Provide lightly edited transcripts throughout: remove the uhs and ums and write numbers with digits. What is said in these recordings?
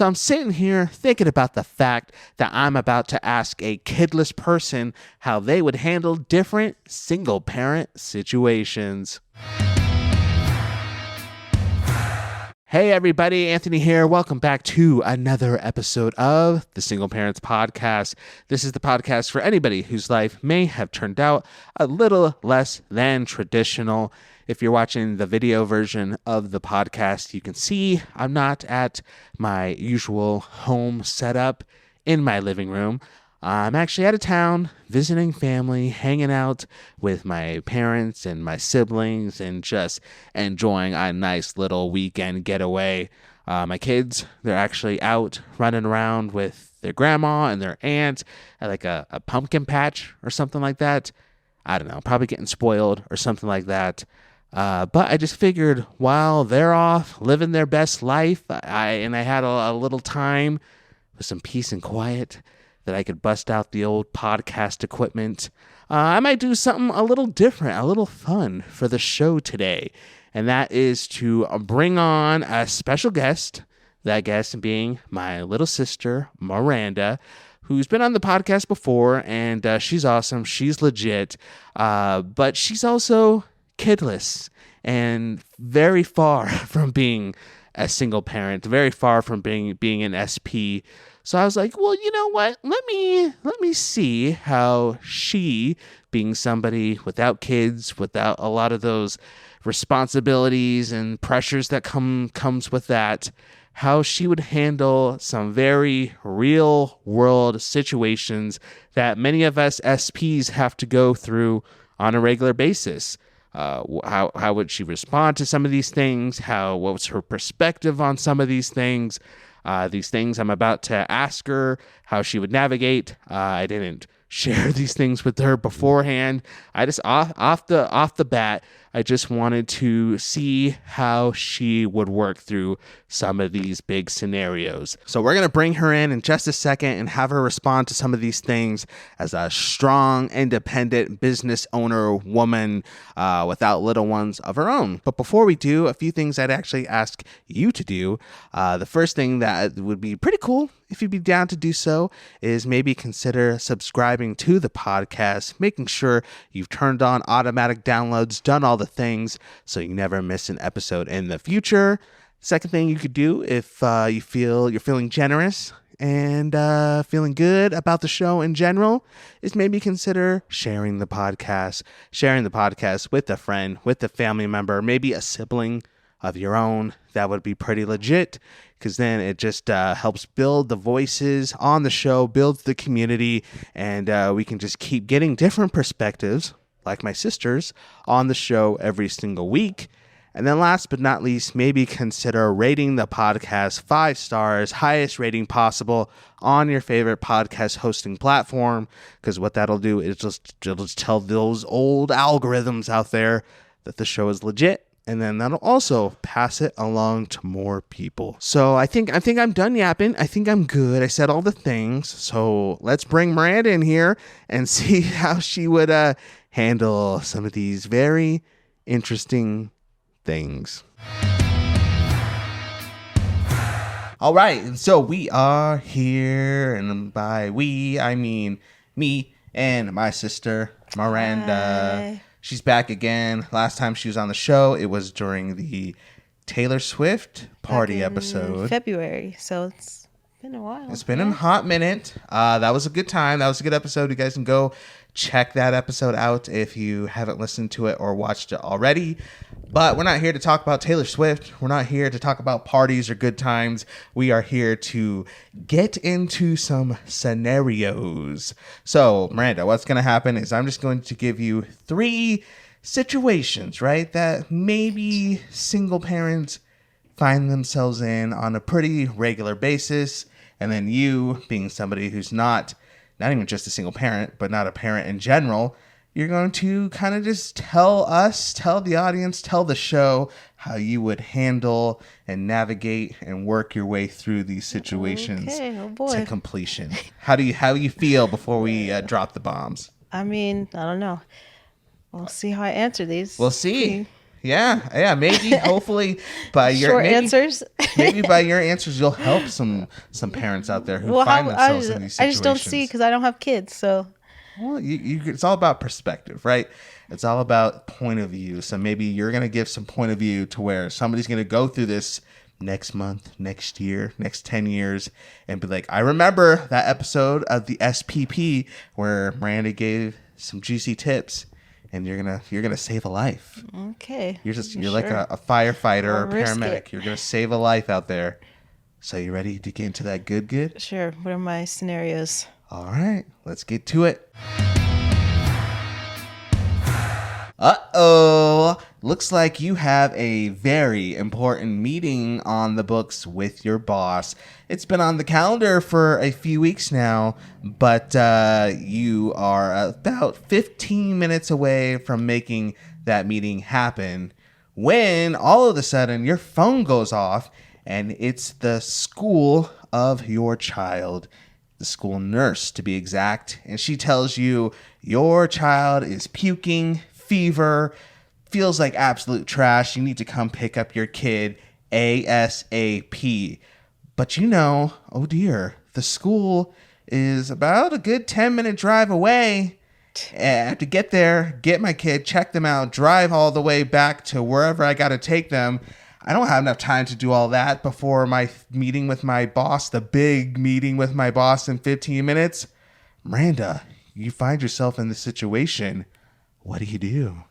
So I'm sitting here thinking about the fact that I'm about to ask a kidless person how they would handle different single-parent situations. Hey everybody, Anthony here. Welcome back to another episode of the Single Parents Podcast. This is the podcast for anybody whose life may have turned out a little less than traditional. If you're watching the video version of the podcast, you can see I'm not at my usual home setup in my living room. I'm actually out of town visiting family, hanging out with my parents and my siblings, and just enjoying a nice little weekend getaway. My kids, they're actually out running around with their grandma and their aunt at like a pumpkin patch or something like that. I don't know, probably getting spoiled or something like that. But I just figured while they're off living their best life, I had a little time with some peace and quiet, that I could bust out the old podcast equipment. I might do something a little different, a little fun for the show today. And that is to bring on a special guest, that guest being my little sister, Meranda, who's been on the podcast before, and she's awesome. She's legit. But she's also kidless and very far from being a single parent, very far from being an SP. So I was like, well, you know what? Let me see how she, being somebody without kids, without a lot of those responsibilities and pressures that comes with that, how she would handle some very real world situations that many of us SPs have to go through on a regular basis. How would she respond to some of these things? What was her perspective on some of these things? These things I'm about to ask her how she would navigate. I didn't share these things with her beforehand. I just off the bat, I just wanted to see how she would work through some of these big scenarios. So we're going to bring her in just a second and have her respond to some of these things as a strong, independent business owner woman without little ones of her own. But before we do, a few things I'd actually ask you to do. The first thing that would be pretty cool, if you'd be down to do so, is maybe consider subscribing to the podcast, making sure you've turned on automatic downloads, done all the things so you never miss an episode in the future. Second thing you could do, if you feel you're feeling generous and feeling good about the show in general, is maybe consider sharing the podcast with a friend, with a family member, maybe a sibling of your own. That would be pretty legit, because then it just helps build the voices on the show, builds the community, and we can just keep getting different perspectives, like my sister's, on the show every single week. And then last but not least, maybe consider rating the podcast 5 stars, highest rating possible on your favorite podcast hosting platform, because what that'll do is it'll just tell those old algorithms out there that the show is legit. And then that'll also pass it along to more people. So I think I'm done yapping. I think I'm good. I said all the things. So let's bring Meranda in here and see how she would handle some of these very interesting things. All right. And so we are here. And by we, I mean me and my sister, Meranda. Hi. She's back again. Last time she was on the show, it was during the Taylor Swift party episode. February, so it's been a while. It's been a hot minute. That was a good time. That was a good episode. You guys can go check that episode out if you haven't listened to it or watched it already. But we're not here to talk about Taylor Swift. We're not here to talk about parties or good times. We are here to get into some scenarios. So, Meranda, what's going to happen is I'm just going to give you 3 situations, right, that maybe single parents find themselves in on a pretty regular basis. And then you, being somebody who's not even just a single parent, but not a parent in general, you're going to kind of just tell the audience, tell the show how you would handle and navigate and work your way through these situations to completion. How do you feel before we drop the bombs? I mean, I don't know. We'll see how I answer these. We'll see. Yeah. Maybe, hopefully, by your Short answers. maybe by your answers, you'll help some parents out there who Well, find themselves in these I situations. just don't see because I don't have kids. So Well, it's all about perspective, right? It's all about point of view. So maybe you're going to give some point of view to where somebody's going to go through this next month, next year, next 10 years, and be like, I remember that episode of the SPP where Miranda gave some juicy tips, and you're gonna save a life. okay. You're Sure. like a firefighter or a I'll risk paramedic. it. You're gonna save a life out there. So you ready to get into that good? Sure. What are my scenarios? All right, let's get to it. Uh-oh. Looks like you have a very important meeting on the books with your boss. It's been on the calendar for a few weeks now, but you are about 15 minutes away from making that meeting happen when all of a sudden your phone goes off and it's the school of your child. The school nurse, to be exact, and she tells you your child is puking, fever, feels like absolute trash. You need to come pick up your kid ASAP. But oh dear, the school is about a good 10-minute drive away. I have to get there, get my kid, check them out, drive all the way back to wherever I got to take them. I don't have enough time to do all that before my meeting with my boss, the big meeting with my boss in 15 minutes. Miranda, you find yourself in this situation. What do you do?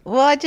Well,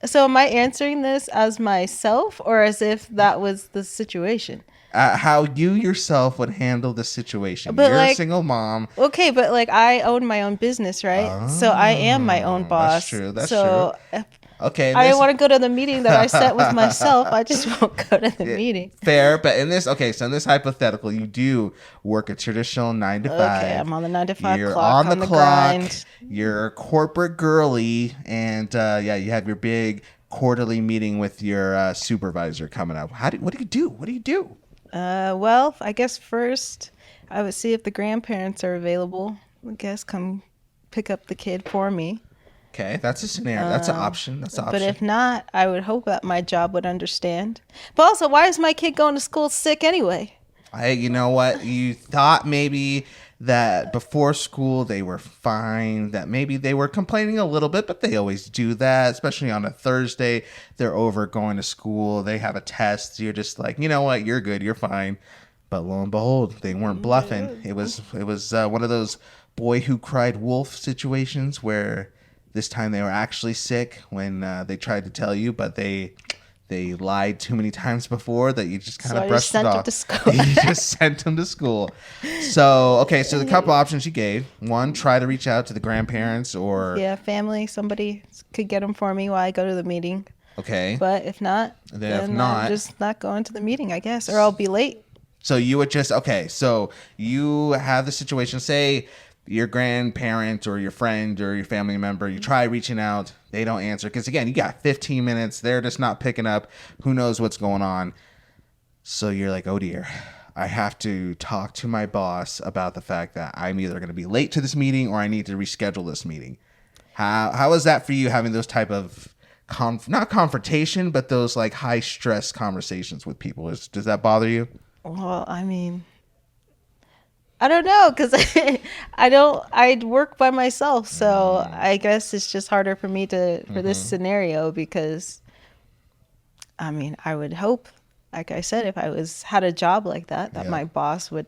so am I answering this as myself or as if that was the situation? How you yourself would handle the situation. But You're a single mom. Okay, but I own my own business, right? So I am my own boss. That's true. If Okay. I want to go to the meeting that I set with myself, I just won't go to the meeting. Fair, but so in this hypothetical, you do work a traditional 9 to 5. Okay, I'm on the 9 to 5 You're clock, on the clock. grind. You're a corporate girly, and you have your big quarterly meeting with your supervisor coming up. What do you do? What do you do? Well, I guess first I would see if the grandparents are available. I guess come pick up the kid for me. Okay, that's a scenario. That's an option. But if not, I would hope that my job would understand. But also, why is my kid going to school sick anyway? Hey, you know what? You thought maybe that before school they were fine, that maybe they were complaining a little bit, but they always do that, especially on a Thursday. They're over going to school. They have a test. You're just like, you know what? You're good. You're fine. But lo and behold, they weren't bluffing. It was one of those boy who cried wolf situations where this time they were actually sick when they tried to tell you, but they lied too many times before that you just kind of brushed it off. You just sent them to school. So the couple options you gave. One, try to reach out to the grandparents or... Yeah, family. Somebody could get them for me while I go to the meeting. Okay. But if not, then I'm just not going to the meeting, I guess, or I'll be late. So you would just... Okay, so you have the situation, say... your grandparent or your friend or your family member, you try reaching out, they don't answer. Because again, you got 15 minutes. They're just not picking up. Who knows what's going on? So you're like, oh dear, I have to talk to my boss about the fact that I'm either going to be late to this meeting or I need to reschedule this meeting. How is that for you, having those type of, not confrontation, but those like high stress conversations with people? Does that bother you? Well, I mean... I don't know, because I work by myself, so I guess it's just harder for me for this scenario because, I mean, I would hope, like I said, if I had a job like that my boss would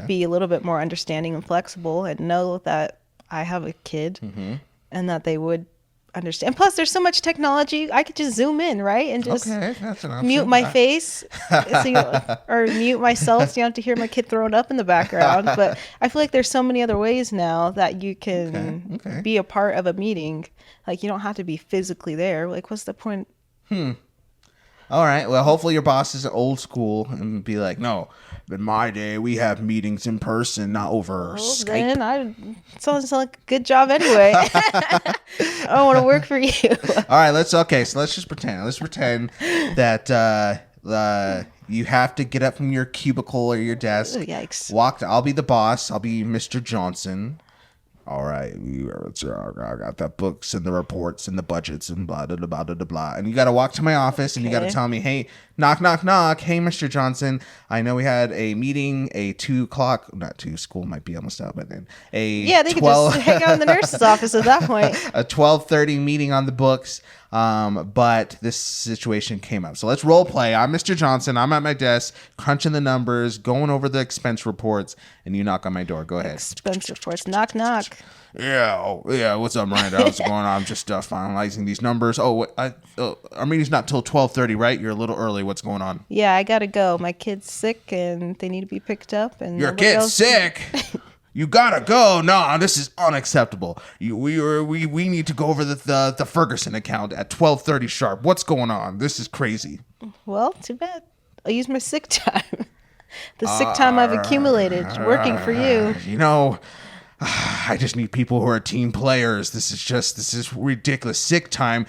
be a little bit more understanding and flexible and know that I have a kid and that they would understand. Plus, there's so much technology. I could just zoom in, right, and just that's an option. Mute my face or mute myself so you don't have to hear my kid throwing up in the background. But I feel like there's so many other ways now that you can be a part of a meeting. Like, you don't have to be physically there. Like, what's the point? All right. Well, hopefully your boss is old school and be like, no, in my day, we have meetings in person, not over Skype. Then sounds like a good job anyway. I don't want to work for you. All right. Let's just pretend. Let's pretend that you have to get up from your cubicle or your desk. Ooh, yikes. I'll be the boss. I'll be Mr. Johnson. all right, I got the books and the reports and the budgets and blah, blah, blah, blah, blah, blah. And you got to walk to my office and you got to tell me, hey, knock, knock, knock. Hey, Mr. Johnson, I know we had a meeting, a 2 o'clock, not 2, school might be almost out by then. They could just hang out in the nurse's office at that point. A 12:30 meeting on the books. But this situation came up. So let's role play. I'm Mr. Johnson. I'm at my desk, crunching the numbers, going over the expense reports, and you knock on my door. Go ahead. Expense reports. Knock, knock. Yeah. What's up, Miranda? How's it going on? I'm just finalizing these numbers. Our meeting's not till 12:30, right? You're a little early. What's going on? Yeah, I gotta go. My kid's sick, and they need to be picked up. And your kid's sick? You gotta go. No, this is unacceptable. We need to go over the Ferguson account at 12:30 sharp. What's going on? This is crazy. Well, too bad. I'll use my sick time. The sick time I've accumulated working for you. I just need people who are team players. This is ridiculous. Sick time.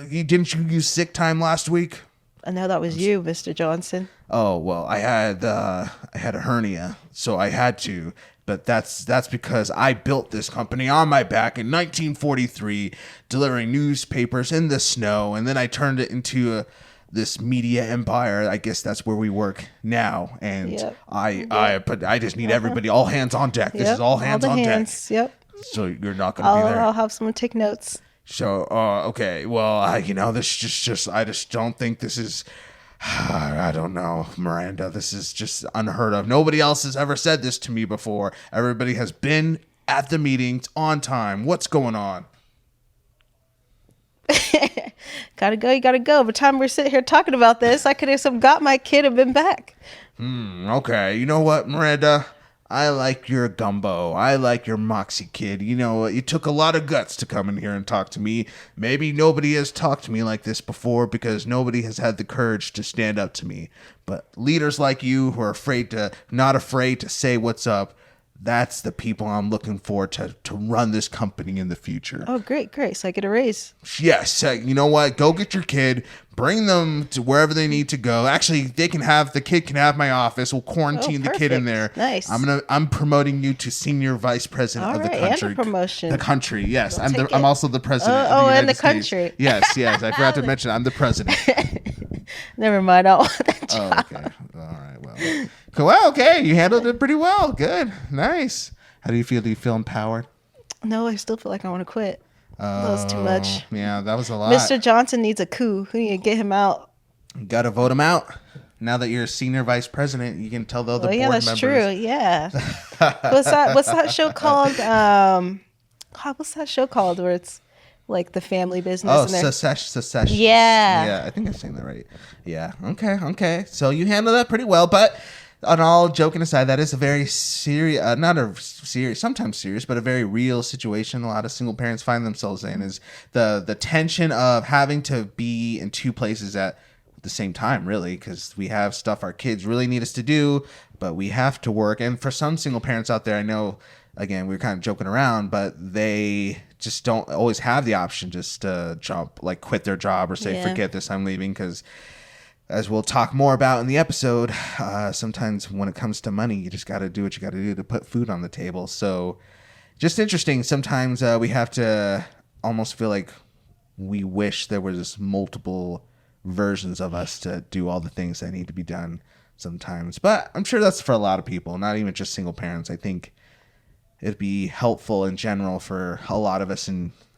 Didn't you use sick time last week? I know that was you, Mr. Johnson. Oh, well, I had a hernia, so I had to. But that's because I built this company on my back in 1943, delivering newspapers in the snow, and then I turned it into this media empire. I guess that's where we work now. And yep. I just need everybody, all hands on deck. This is all hands on deck. Yep. So you're not going to be there. I'll have someone take notes. So, okay. Well, this just I just don't think this is. I don't know, Miranda. This is just unheard of. Nobody else has ever said this to me before. Everybody has been at the meetings on time. What's going on? Gotta go. You gotta go. By the time we're sitting here talking about this, I could have got my kid and been back. Okay. You know what, Miranda? I like your gumbo. I like your moxie kid. You took a lot of guts to come in here and talk to me. Maybe nobody has talked to me like this before because nobody has had the courage to stand up to me. But leaders like you who are not afraid to say what's up, that's the people I'm looking for to run this company in the future. Oh, great. So I get a raise. Yes. You know what? Go get your kid. Bring them to wherever they need to go. Actually, the kid can have my office. We'll quarantine the kid in there. Nice. I'm promoting you to senior vice president of the country. And a promotion. The country, yes. I'm also the president of the United and the States. Country. Yes. I forgot to mention I'm the president. Never mind. I don't want that job. Oh, okay. All right. Well. Cool. Well, okay. You handled it pretty well. Good. Nice. How do you feel? Do you feel empowered? No, I still feel like I want to quit. That was too much. Yeah, that was a lot. Mr. Johnson needs a coup. We need to get him out. You got to vote him out. Now that you're a senior vice president, you can tell the other board members. Yeah, that's true. Yeah. What's that show called? What's that show called where it's like the family business? Oh, Secession. Yeah. I think I'm saying that right. Yeah. Okay. So you handle that pretty well, but on all joking aside, that is a very serious, sometimes serious, but a very real situation a lot of single parents find themselves in, is the tension of having to be in two places at the same time, really, because we have stuff our kids really need us to do, but we have to work. And for some single parents out there, I know, again, we're kind of joking around, but they just don't always have the option just to quit their job or say, forget this, I'm leaving, because as we'll talk more about in the episode, sometimes when it comes to money, you just got to do what you got to do to put food on the table. So just interesting. Sometimes we have to almost feel like we wish there was multiple versions of us to do all the things that need to be done sometimes. But I'm sure that's for a lot of people, not even just single parents. I think it'd be helpful in general for a lot of us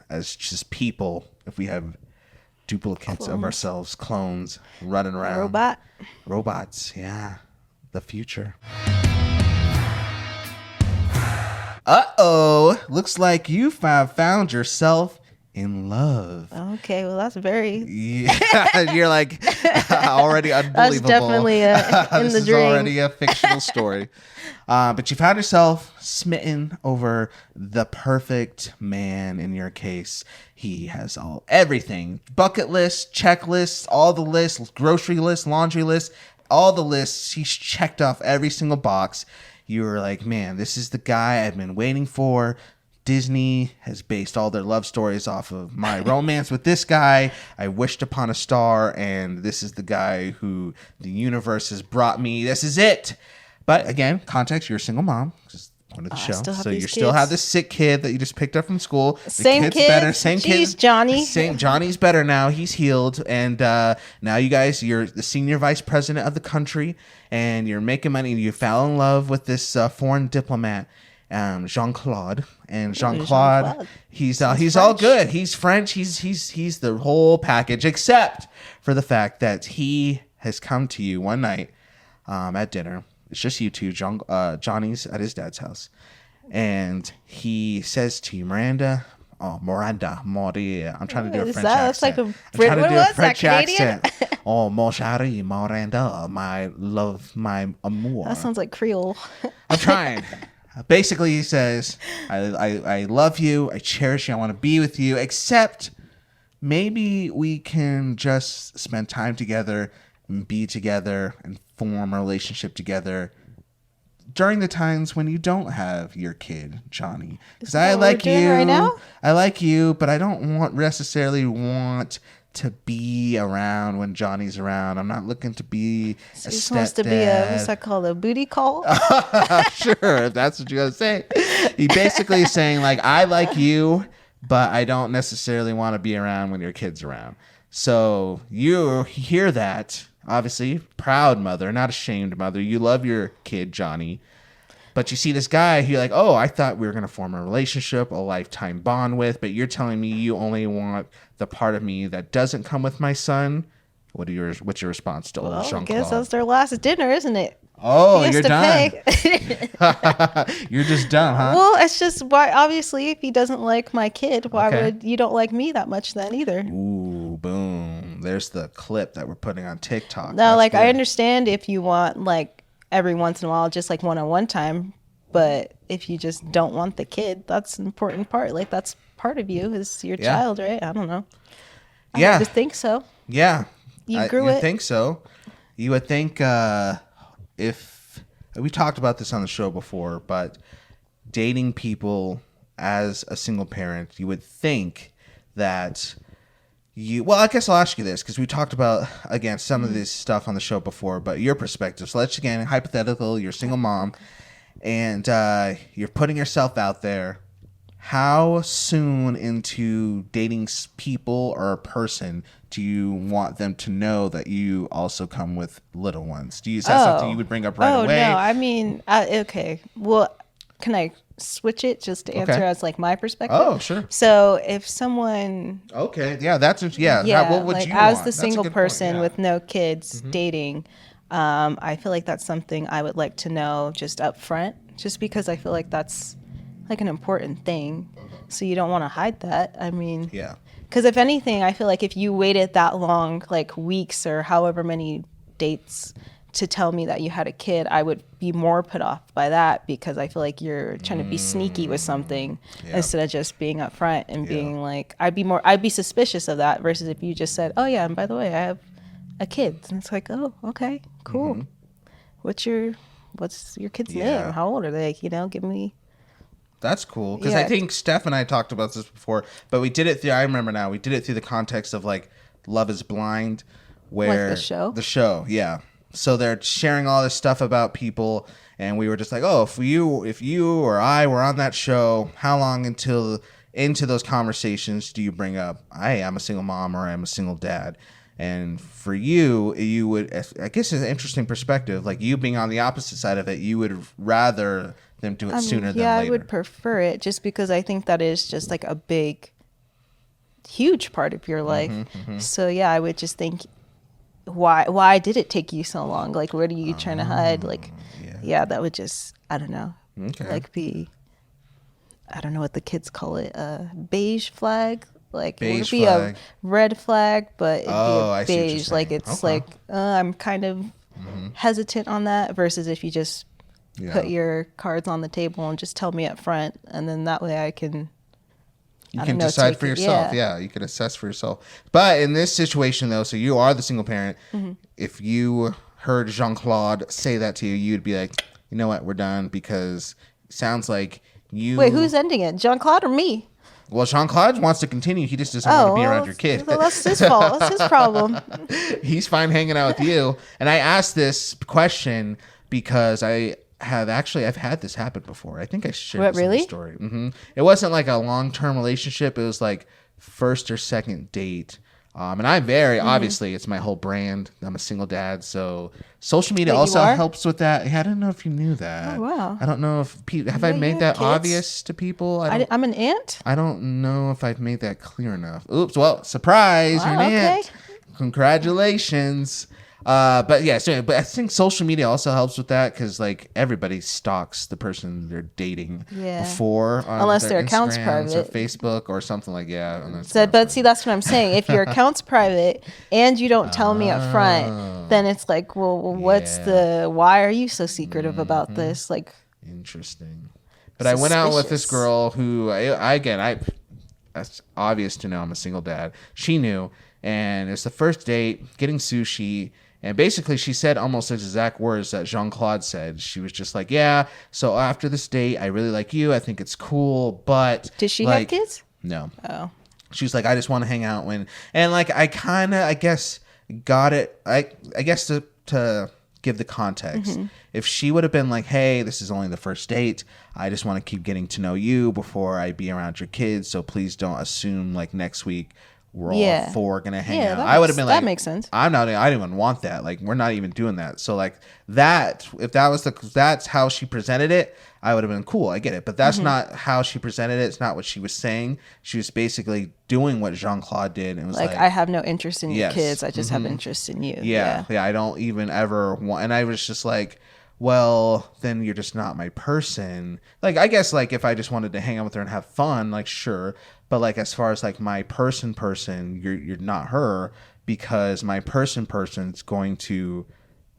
as just people if we have duplicates of ourselves, clones running around. Robots, yeah. The future. Uh-oh. Looks like you found yourself in love. Okay, well, that's very... Yeah, you're like already unbelievable. That's definitely in the This dream. is already a fictional story. But you found yourself smitten over the perfect man in your case. He has everything. Bucket list, checklist, all the lists, grocery list, laundry list, all the lists. He's checked off every single box. You were like, man, this is the guy I've been waiting for. Disney has based all their love stories off of my romance with this guy. I wished upon a star, and this is the guy who the universe has brought me. This is it. But again, context, you're a single mom. One of the I show. still have So these you still have kids. this sick kid that you just picked up from school. The Same kid's kid. better. Same Jeez, kid. Johnny. Johnny's better now. He's healed. And now you guys, you're the senior vice president of the country, and you're making money. And you fell in love with this foreign diplomat, Jean-Claude. And Jean-Claude, he's all French. good. He's French. He's the whole package, except for the fact that he has come to you one night at dinner. It's just you two. Johnny's at his dad's house. And he says to you, Miranda, Maria. I'm trying to do a French accent. That's like a I'm trying to do a what's French that, Canadian? accent. Oh, mon chéri, Miranda, my love, my amour. That sounds like Creole. I'm trying. Basically, he says, I love you, I cherish you, I want to be with you, except maybe we can just spend time together and be together and form a relationship together during the times when you don't have your kid, Johnny. Because I like you. Right now? I like you, but I don't necessarily want to be around when Johnny's around. I'm not looking to be So a he stepdad. wants to be what's that called, a booty call? Sure, if that's what you're going to say. He basically is saying, like, I like you, but I don't necessarily want to be around when your kid's around. So you hear that. Obviously, proud mother, not ashamed mother. You love your kid, Johnny. But you see this guy who you're like, oh, I thought we were going to form a relationship, a lifetime bond with. But you're telling me you only want the part of me that doesn't come with my son. What's your response to old I Jean-Claude? guess that's their last dinner, isn't it? Oh, He has you're to done. pay. You're just done, huh? Well, it's just why. Obviously, if he doesn't like my kid, why Okay. would you don't like me that much then either? Ooh, boom. There's the clip that we're putting on TikTok. No, That's like I good. understand if you want like every once in a while, just like one-on-one time. But if you just don't want the kid, that's an important part. Like that's part of you is your Yeah. child, right? I don't know. Yeah. I would think so. Yeah. You grew you it. think so. You would think if we talked about this on the show before, but dating people as a single parent, you would think that well, I guess I'll ask you this because we talked about, again, some of this stuff on the show before, but your perspective. So let's, again, hypothetical, you're a single mom and you're putting yourself out there. How soon into dating people or a person do you want them to know that you also come with little ones? Is that something you would bring up right away? Oh, no. I mean, okay. Well, can I switch it just to answer as like my perspective? Oh, sure. So if someone, Okay. Yeah, that's yeah. What would like you as want? the That's a single good point, person yeah. with no kids dating, I feel like that's something I would like to know just up front, just because I feel like that's like an important thing. So you don't want to hide that. I mean, Yeah. because if anything, I feel like if you waited that long, like weeks or however many dates to tell me that you had a kid, I would be more put off by that because I feel like you're trying to be sneaky with something instead of just being upfront and being like, I'd be suspicious of that versus if you just said, oh yeah, and by the way, I have a kid. And it's like, oh, okay, cool. What's your kid's name? How old are they? Give me. That's cool because I think Steph and I talked about this before, but we did it through. I remember now we did it through the context of like Love Is Blind, where Like the show? The show, yeah. So they're sharing all this stuff about people, and we were just like, oh, if you or I were on that show, how long into those conversations do you bring up, I am a single mom or I'm a single dad? And for you would, I guess, it's an interesting perspective. Like you being on the opposite side of it, you would rather them do it sooner than later. Yeah, I would prefer it just because I think that is just like a big, huge part of your life. So yeah, I would just think, why did it take you so long? Like, what are you trying to hide? Like, yeah, that would just, I don't know, like I don't know what the kids call it, beige flag. Like it would be a red flag, but it'd be a beige. Like it's like I'm kind of hesitant on that versus if you just put your cards on the table and just tell me up front, and then that way I can. You can decide for yourself. Yeah, you can assess for yourself. But in this situation, though, so you are the single parent. If you heard Jean-Claude say that to you, you'd be like, you know what, we're done because it sounds like you. Wait, who's ending it? Jean-Claude or me? Well, Jean-Claude wants to continue. He just doesn't want to be around your kid. Well, that's his fault. That's his problem. He's fine hanging out with you. And I asked this question because I've had this happen before. I think I shared What, this on the really? story. It wasn't like a long-term relationship. It was like first or second date. And I'm very, obviously, it's my whole brand. I'm a single dad, so social media Wait, you also are? helps with that. Yeah, I don't know if you knew that. Oh, wow. I don't know if have Yeah, I you made have that kids. obvious to people? I'm an aunt. I don't know if I've made that clear enough. Oops. Well, surprise, you're an Wow, okay. aunt. Congratulations. But yeah, but I think social media also helps with that because like everybody stalks the person they're dating Yeah. before on Unless their their account's Instagrams or private. Facebook or something like But see, that's what I'm saying. If your account's private and you don't tell me up front, then it's like, well, what's why are you so secretive about this? Like, interesting. But I went out with this Suspicious. girl who that's obvious to know I'm a single dad. She knew, and it's the first date, getting sushi. And basically, she said almost the exact words that Jean-Claude said. She was just like, yeah, so after this date, I really like you. I think it's cool, but... Did she like, have kids? No. Oh. She was like, I just want to hang out when... And, like, I kind of, I guess, got it... I guess to give the context, if she would have been like, hey, this is only the first date. I just want to keep getting to know you before I be around your kids, so please don't assume, like, next week... we're all four gonna hang out. I would have been like, that makes sense. I didn't even want that. Like, we're not even doing that. So like that, if that was that's how she presented it, I would have been cool. I get it, but that's not how she presented it. It's not what she was saying. She was basically doing what Jean-Claude did, and it was like, I have no interest in your kids. I just have interest in you. Yeah. I don't even ever want. And I was just like, well, then you're just not my person. Like, I guess like if I just wanted to hang out with her and have fun, like sure. But like as far as like my person, you're not her, because my person's going to,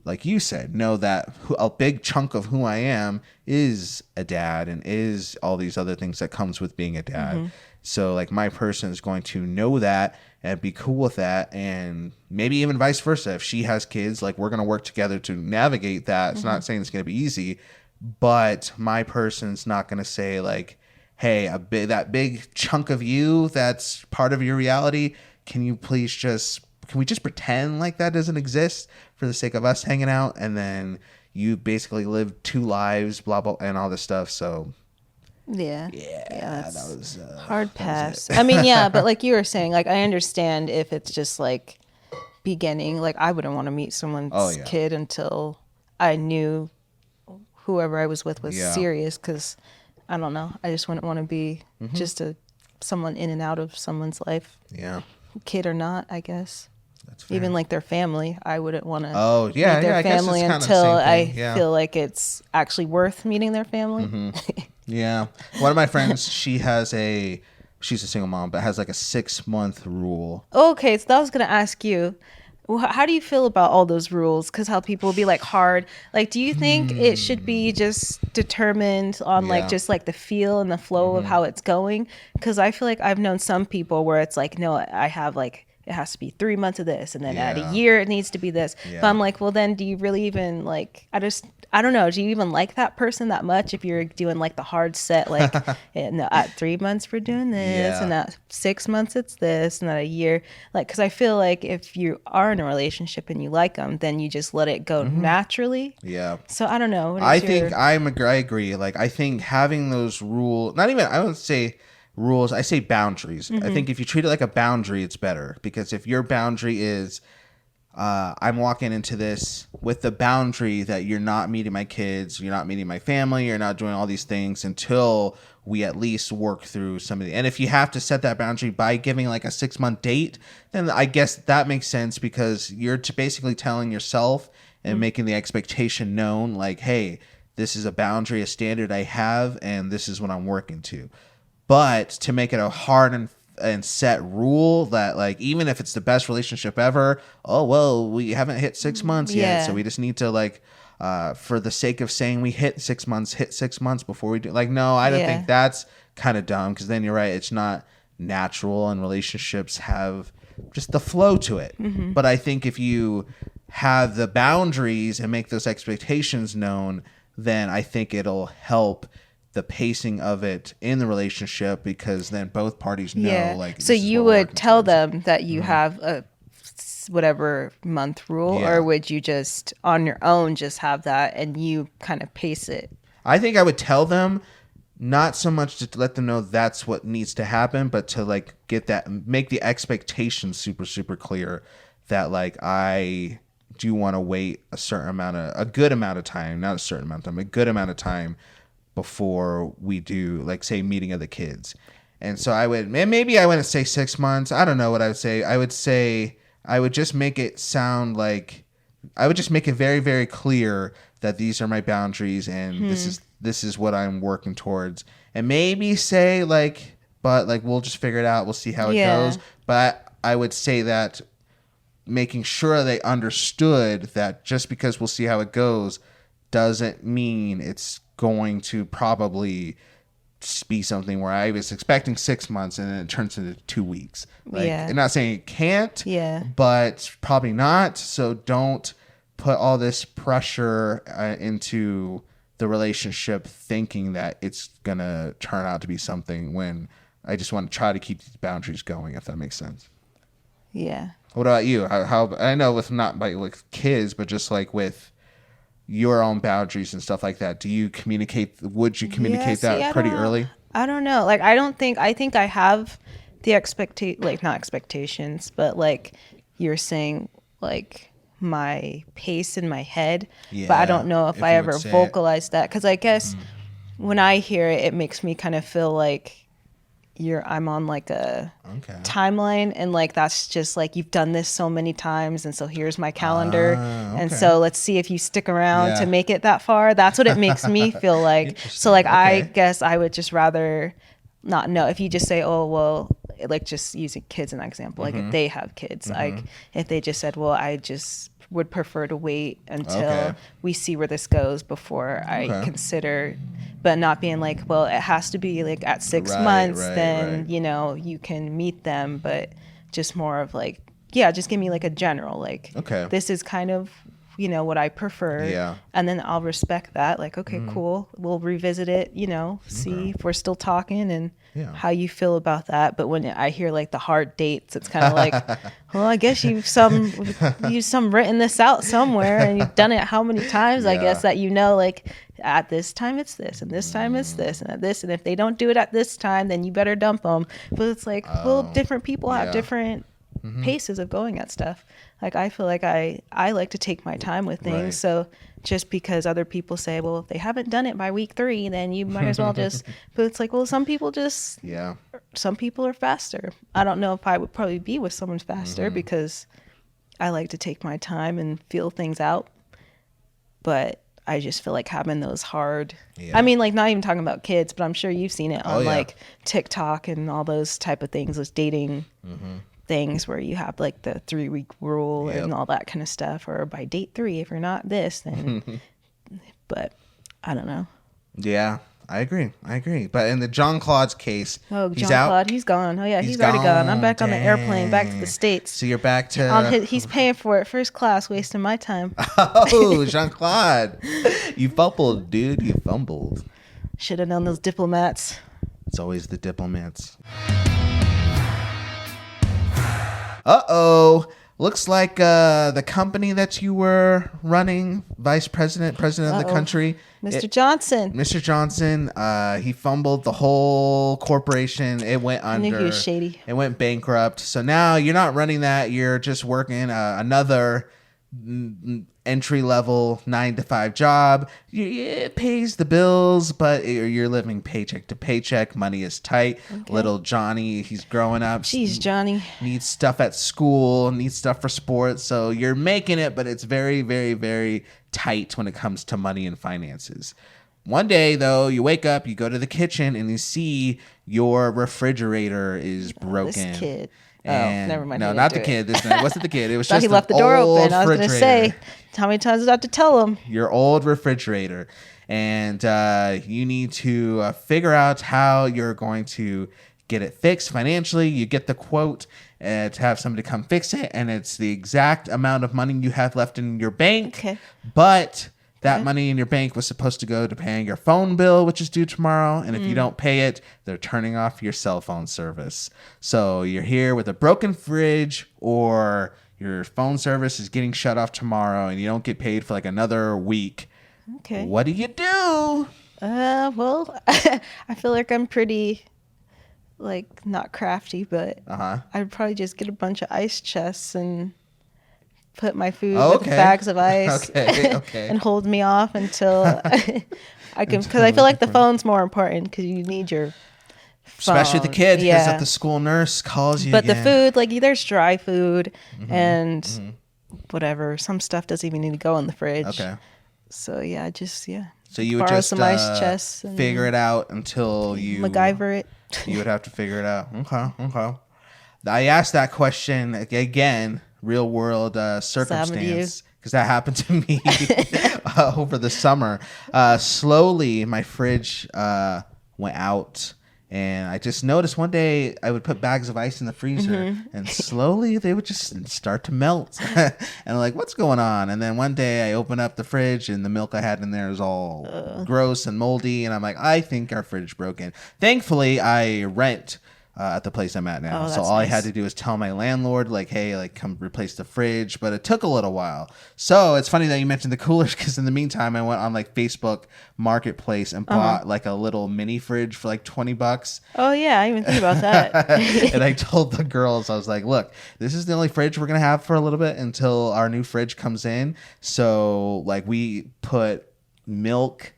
like you said, know that a big chunk of who I am is a dad and is all these other things that comes with being a dad. So like my person is going to know that and be cool with that, and maybe even vice versa. If she has kids, like we're going to work together to navigate that. It's not saying it's going to be easy, but my person's not going to say like, hey, that big chunk of you that's part of your reality, can we just pretend like that doesn't exist for the sake of us hanging out? And then you basically live two lives, blah, blah, and all this stuff. So Yeah, that was hard pass. I mean, yeah, but like you were saying, like I understand if it's just like beginning. Like I wouldn't want to meet someone's kid until I knew whoever I was with was serious, because I don't know. I just wouldn't want to be just someone in and out of someone's life. Yeah. Kid or not, I guess. That's fair. Even like their family, I wouldn't want to meet their family until I feel like it's actually worth meeting their family. Yeah. One of my friends, she's a single mom, but has like a 6-month rule. Okay, so I was going to ask you, how do you feel about all those rules? Because how people will be like hard. Like, do you think it should be just determined on like just like the feel and the flow of how it's going? Because I feel like I've known some people where it's like, no, I have like, it has to be 3 months of this, and then at a year it needs to be this. But I'm like, well, then do you really even like? I don't know. Do you even like that person that much if you're doing like the hard set, like at 3 months we're doing this, and at 6 months it's this, and at a year, like, because I feel like if you are in a relationship and you like them, then you just let it go naturally. Yeah. So I don't know. I agree. Like I think having those rules, I wouldn't say rules, I say boundaries. I think if you treat it like a boundary, it's better, because if your boundary is I'm walking into this with the boundary that you're not meeting my kids, you're not meeting my family, you're not doing all these things until we at least work through some of the, and if you have to set that boundary by giving like a 6-month date, then I guess that makes sense, because you're basically telling yourself and making the expectation known, like, hey, this is a boundary, a standard I have, and this is what I'm working to. But to make it a hard and set rule that, like, even if it's the best relationship ever, oh, well, we haven't hit 6 months yet, so we just need to, like, for the sake of saying we hit 6 months before we do. Like, no, I don't think that's kind of dumb, because then you're right, it's not natural, and relationships have just the flow to it. But I think if you have the boundaries and make those expectations known, then I think it'll help the pacing of it in the relationship, because then both parties know, like, so you would tell them that you have a whatever month rule, or would you just on your own just have that and you kind of pace it? I think I would tell them, not so much to let them know that's what needs to happen, but to like make the expectations super, super clear that like I do want to wait a good amount of time, not a certain amount of time, a good amount of time before we do, like, say, meeting of the kids. And so maybe I wouldn't say 6 months. I don't know what I would say. I would just make it sound like, I would just make it very, very clear that these are my boundaries and this is what I'm working towards. And maybe say like, but like, we'll just figure it out. We'll see how it goes. But I would say that making sure they understood that just because we'll see how it goes doesn't mean it's going to probably be something where I was expecting 6 months and then it turns into 2 weeks. Like, I'm not saying it can't, but probably not. So don't put all this pressure into the relationship thinking that it's going to turn out to be something when I just want to try to keep these boundaries going, if that makes sense. Yeah. What about you? How I know with not with kids, but just like with your own boundaries and stuff like that. Would you communicate that pretty early? I don't know. Like, I think I have the not expectations, but like you're saying, like my pace in my head, but I don't know if I ever vocalized that. Cause I guess when I hear it, it makes me kind of feel like I'm on like a timeline, and like that's just like you've done this so many times, and so here's my calendar, and so let's see if you stick around to make it that far. That's what it makes me feel like. So like I guess I would just rather not know. If you just say, oh well, like just using kids as an example, like if they have kids, like if they just said, well, I just would prefer to wait until we see where this goes before I consider, but not being like, well, it has to be like at 6 months, then you know, you can meet them, but just more of like, just give me like a general, like, this is kind of, you know, what I prefer, and then I'll respect that, like, okay, cool, we'll revisit it, you know, see if we're still talking and how you feel about that. But when I hear like the hard dates, it's kind of like, well, I guess you've written this out somewhere and you've done it how many times, I guess, that, you know, like at this time it's this and this time it's this and at this, and if they don't do it at this time, then you better dump them. But it's like, well, different people have different paces of going at stuff. Like I feel like I like to take my time with things. So just because other people say, well, if they haven't done it by week 3, then you might as well just, but it's like, well, some people just, some people are faster. I don't know if I would probably be with someone faster because I like to take my time and feel things out. But I just feel like having those hard, I mean, like not even talking about kids, but I'm sure you've seen it on like TikTok and all those type of things, those dating things where you have like the 3-week rule and all that kind of stuff, or by date 3, if you're not this, then but I don't know. I agree. But in the John Claude's case, he's out. He's gone. He's already gone. I'm back on the airplane back to the States. So you're back to he's paying for it first class, wasting my time. Oh, Jean Claude, you fumbled, dude. You fumbled. Should have known those diplomats. It's always the diplomats. Looks like the company that you were running, president of the country, Mr. Johnson, he fumbled the whole corporation. It went under. I knew he was shady. It went bankrupt. So now you're not running that. You're just working another entry-level 9-to-5 job. It pays the bills, but you're living paycheck to paycheck. Money is tight. Little Johnny, he's growing up. Jeez, Johnny. Needs stuff at school, needs stuff for sports. So you're making it, but it's very, very, very tight when it comes to money and finances. One day, though, you wake up, you go to the kitchen, and you see your refrigerator is broken. This kid. And never mind. No, not the kid. This wasn't the kid. It was just just he left the door open. I was going to say, how many times did I have to tell him? Your old refrigerator. And you need to figure out how you're going to get it fixed financially. You get the quote to have somebody come fix it, and it's the exact amount of money you have left in your bank. But that money in your bank was supposed to go to paying your phone bill, which is due tomorrow. And if you don't pay it, they're turning off your cell phone service. So you're here with a broken fridge or your phone service is getting shut off tomorrow and you don't get paid for like another week. Okay. What do you do? Well, I feel like I'm pretty, like, not crafty, but I'd probably just get a bunch of ice chests and put my food with bags of ice and hold me off until I can, because I feel like the phone's more important because you need your phone. Especially the kid, because if the school nurse calls you. But the food, like, there's dry food and whatever. Some stuff doesn't even need to go in the fridge. Okay. So yeah, So you would borrow just some ice chests and figure it out until you MacGyver it. You would have to figure it out. Okay. I asked that question again, real world circumstance, because that happened to me over the summer. Slowly, my fridge went out. And I just noticed one day I would put bags of ice in the freezer and slowly they would just start to melt. And I'm like, what's going on? And then one day I open up the fridge and the milk I had in there is all gross and moldy. And I'm like, I think our fridge broken. Thankfully, I rent at the place I'm at now. So all I had to do was tell my landlord, like, hey, like, come replace the fridge. But it took a little while. So it's funny that you mentioned the coolers, because in the meantime, I went on like Facebook Marketplace and bought like a little mini fridge for like $20. Oh yeah, I didn't even think about that. And I told the girls, I was like, look, this is the only fridge we're going to have for a little bit until our new fridge comes in. So like we put milk,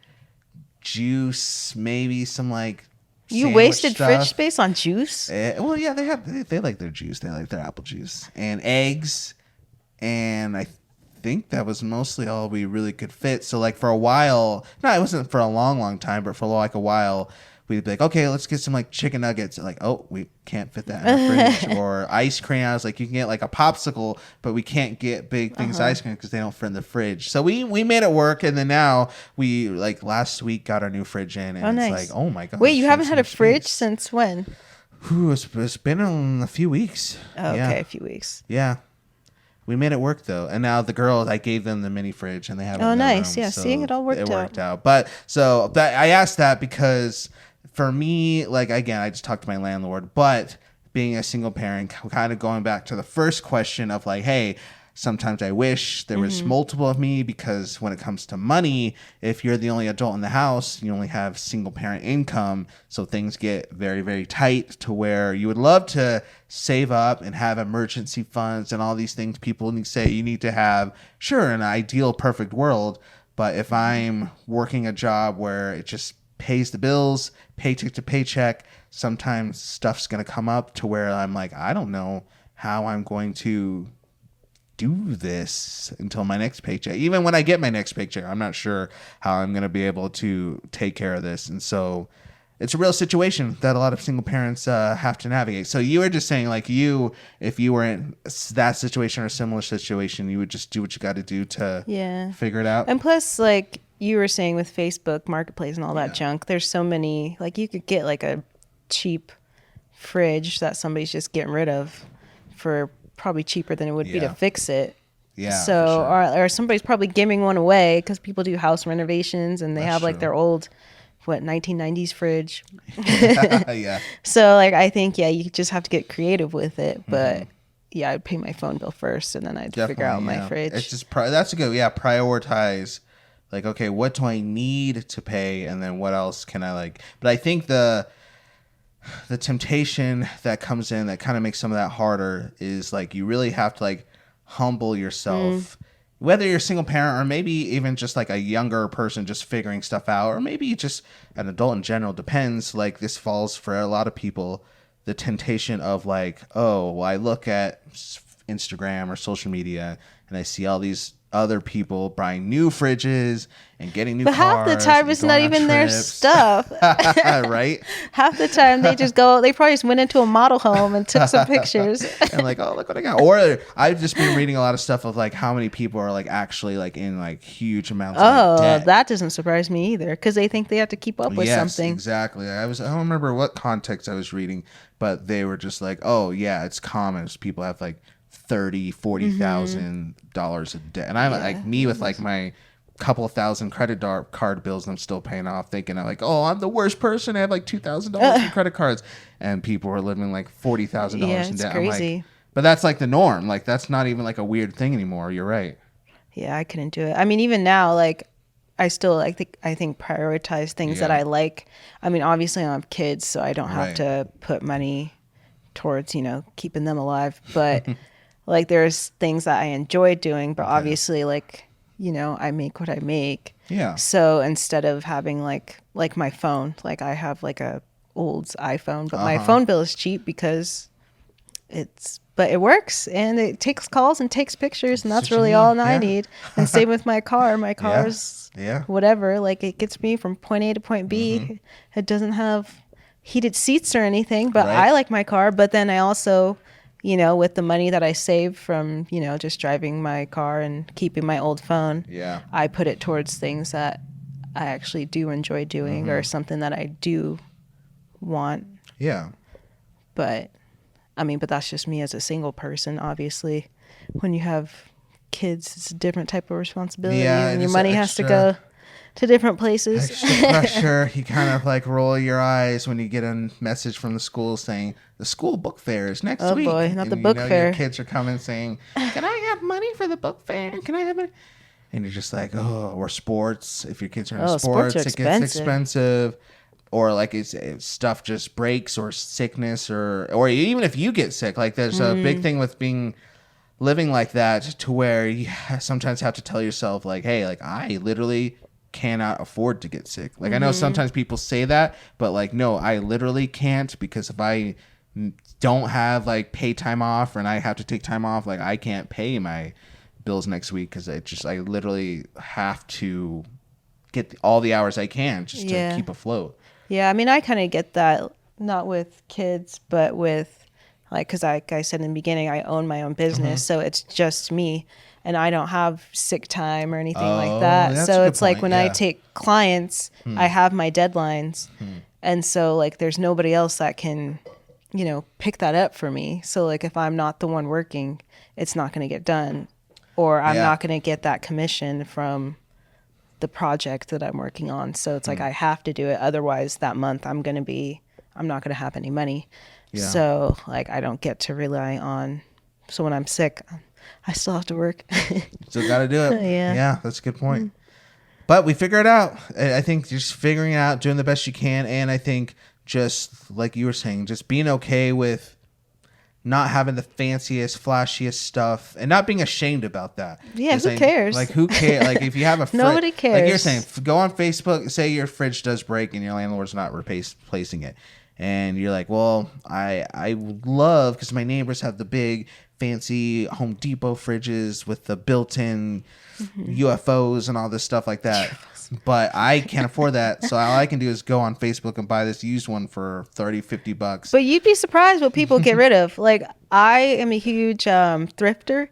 juice, maybe some like you wasted fridge space on juice? Well, yeah, they like their juice. They like their apple juice and eggs. And I think that was mostly all we really could fit. So like for a while, no, it wasn't for a long time, but for like a while, we'd be like, okay, let's get some like chicken nuggets. And like, oh, we can't fit that in the fridge. Or ice cream. I was like, you can get like a popsicle, but we can't get big things of ice cream because they don't fit in the fridge. So we made it work. And then now we like last week got our new fridge in, and it's like, oh my god. Wait, you haven't had a fridge since when? It's been a few weeks. Oh, okay, a few weeks. Yeah. We made it work though, and now the girls, I gave them the mini fridge, and they have it in their room, yeah. so See, it all worked out. But so I asked that because for me, like again, I just talked to my landlord. But being a single parent, kind of going back to the first question of like, hey, sometimes I wish there was multiple of me, because when it comes to money, if you're the only adult in the house, you only have single parent income. So things get very, very tight to where you would love to save up and have emergency funds and all these things people say you need to have. Sure, in an ideal, perfect world. But if I'm working a job where it just pays the bills, paycheck to paycheck, sometimes stuff's going to come up to where I'm like, I don't know how I'm going to do this until my next paycheck. Even when I get my next paycheck, I'm not sure how I'm going to be able to take care of this. And so it's a real situation that a lot of single parents have to navigate. So you were just saying, like, if you were in that situation or a similar situation, you would just do what you got to do to figure it out. And plus, like you were saying with Facebook Marketplace and all that junk, there's so many, like you could get like a cheap fridge that somebody's just getting rid of for probably cheaper than it would be to fix it. Yeah. So, or somebody's probably giving one away because people do house renovations and they have like their old, 1990s fridge. Yeah. So like, I think, you just have to get creative with it. But I'd pay my phone bill first and then I'd figure out my fridge. It's just, that's a good, prioritize. Like, okay, what do I need to pay? And then what else can I like, but I think the temptation that comes in that kind of makes some of that harder is like, you really have to like humble yourself, whether you're a single parent or maybe even just like a younger person just figuring stuff out, or maybe just an adult in general, depends. Like this falls for a lot of people, the temptation of like, oh, well, I look at Instagram or social media and I see all these other people buying new fridges and getting new cars. But half the time it's not even their stuff. Right? Half the time they probably just went into a model home and took some pictures. And like, oh, look what I got. Or I've just been reading a lot of stuff of like how many people are like actually like in like huge amounts of debt. That doesn't surprise me either, because they think they have to keep up with something. Exactly. I don't remember what context I was reading, but they were just like, oh yeah, it's common. People have like $30,000-$40,000 of debt, and I'm like me with like my couple of thousand credit card bills I'm still paying off, thinking I'm like, oh, I'm the worst person. I have like $2,000 in credit cards, and people are living like $40,000 in debt. Crazy. I'm like, But that's like the norm. Like that's not even like a weird thing anymore. You're right. Yeah, I couldn't do it. I mean, even now, like I still I think prioritize things that I like. I mean, obviously I have kids, so I don't have to put money towards, keeping them alive. But like there's things that I enjoy doing, but obviously like, I make what I make. Yeah. So instead of having like my phone, like I have like a old iPhone, but my phone bill is cheap because but it works and it takes calls and takes pictures, and that's really all I need. And same with my car. My car's whatever, like it gets me from point A to point B. It doesn't have heated seats or anything, but I like my car. But then I also, with the money that I save from, just driving my car and keeping my old phone, I put it towards things that I actually do enjoy doing or something that I do want. Yeah. But that's just me as a single person. Obviously, when you have kids, it's a different type of responsibility, and your money has to go to different places. Extra pressure. You kind of like roll your eyes when you get a message from the school saying the school book fair is next week. Oh boy, not the book fair. Your kids are coming saying, "Can I have money for the book fair? Can I have money?" And you're just like, "Oh," or sports. If your kids are in sports, it gets expensive. Or like it's stuff just breaks or sickness or even if you get sick, like there's a big thing with living like that to where you sometimes have to tell yourself like, hey, like I literally cannot afford to get sick. Like I know sometimes people say that, but like, no, I literally can't, because if I don't have like pay time off and I have to take time off, like I can't pay my bills next week because I literally have to get all the hours I can just to keep afloat. Yeah, I mean, I kind of get that, not with kids, but with, like, because like I said in the beginning, I own my own business, so it's just me, and I don't have sick time or anything like that. So it's like when I take clients, I have my deadlines, and so, like, there's nobody else that can, pick that up for me. So, like, if I'm not the one working, it's not going to get done, or I'm not going to get that commission from the project that I'm working on. So it's like I have to do it, otherwise that month I'm not going to have any money. So like I don't get to rely on, so when I'm sick I still have to work. Still got to do it. Yeah, that's a good point. But we figure it out. I think just figuring it out, doing the best you can, and I think just like you were saying, just being okay with not having the fanciest, flashiest stuff, and not being ashamed about that. Yeah, who cares? Like, who cares? Like, if you have a fridge, nobody cares. Like you're saying, go on Facebook, say your fridge does break and your landlord's not replacing it, and you're like, well, I would love, because my neighbors have the big fancy Home Depot fridges with the built-in UFOs and all this stuff like that. But I can't afford that, so all I can do is go on Facebook and buy this used one for $30-$50. But you'd be surprised what people get rid of. Like, I am a huge thrifter,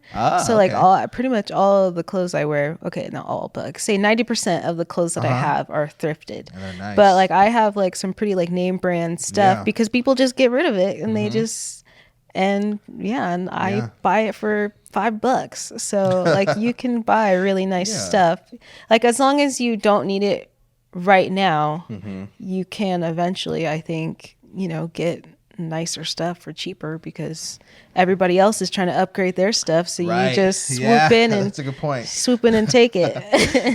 so like pretty much all of the clothes I wear, not all, but like, say 90% of the clothes that I have are thrifted. They're nice. But like I have like some pretty like name brand stuff because people just get rid of it and they just I buy it for $5. So like you can buy really nice stuff. Like as long as you don't need it right now, you can eventually, I think, get nicer stuff for cheaper because everybody else is trying to upgrade their stuff. So you just swoop in and that's a good point. Swoop in and take it.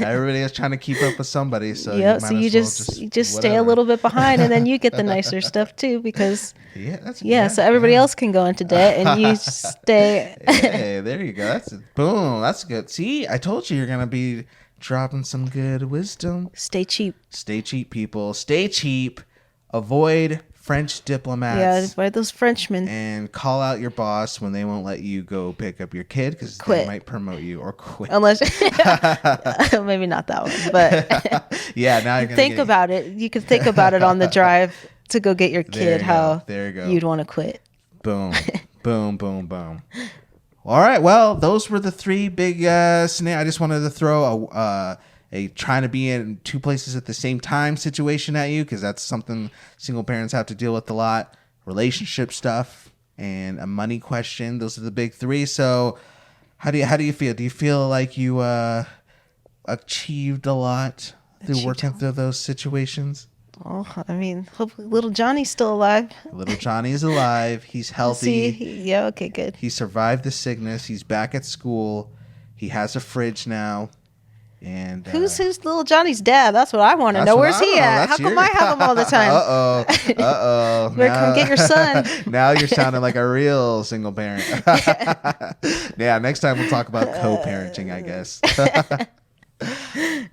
Everybody is trying to keep up with somebody. So you just stay a little bit behind, and then you get the nicer stuff too because so everybody else can go into debt and you stay. Hey, there you go. Boom. That's good. See, I told you you're gonna be dropping some good wisdom. Stay cheap. Stay cheap, people. Stay cheap. Avoid French diplomats. Yeah, avoid those Frenchmen. And call out your boss when they won't let you go pick up your kid because they might promote you or quit. Unless, maybe not that one, but now you're gonna think about it. You can think about it on the drive to go get your kid. There you go. You'd want to quit. Boom, boom, boom, boom. All right. Well, those were the three big scenarios. I just wanted to throw a trying to be in two places at the same time situation at you, because that's something single parents have to deal with a lot. Relationship stuff and a money question. Those are the big three. So how do you feel? Do you feel like you achieved a lot through working through those situations? Oh, I mean, hopefully little Johnny's still alive. Little Johnny is alive. He's healthy. Yeah, okay, good. He survived the sickness. He's back at school. He has a fridge now. And who's little Johnny's dad? That's what I want to know. Where's he at? How come I have him all the time? Uh-oh. Better come get your son. Now you're sounding like a real single parent. Yeah, next time we'll talk about co-parenting, I guess.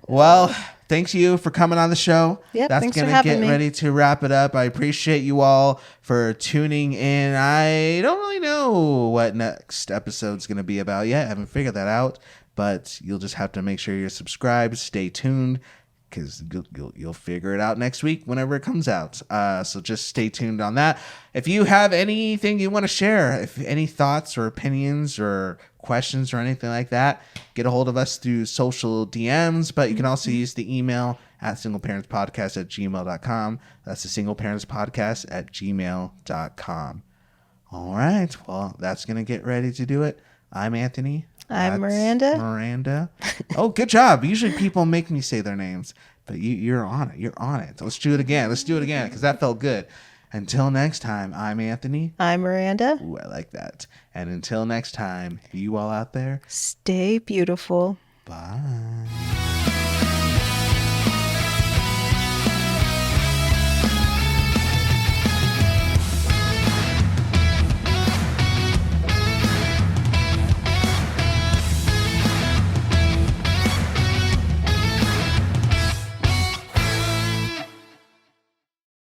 Well, thanks you for coming on the show. Yep, That's thanks going for to having get me. ready to wrap it up. I appreciate you all for tuning in. I don't really know what next episode's going to be about yet. I haven't figured that out. But you'll just have to make sure you're subscribed. Stay tuned, because you'll figure it out next week whenever it comes out. So just stay tuned on that. If you have anything you want to share, if any thoughts or opinions or questions or anything like that, get a hold of us through social DMs. But you can also use the email at singleparentspodcast@gmail.com. That's the singleparentspodcast@gmail.com. All right. Well, that's going to get ready to do it. I'm Anthony. I'm Meranda. Meranda. Oh, good job. Usually people make me say their names, but you're on it. You're on it. Let's do it again. Because that felt good. Until next time, I'm Anthony. I'm Meranda. Ooh, I like that. And until next time, you all out there, stay beautiful. bye.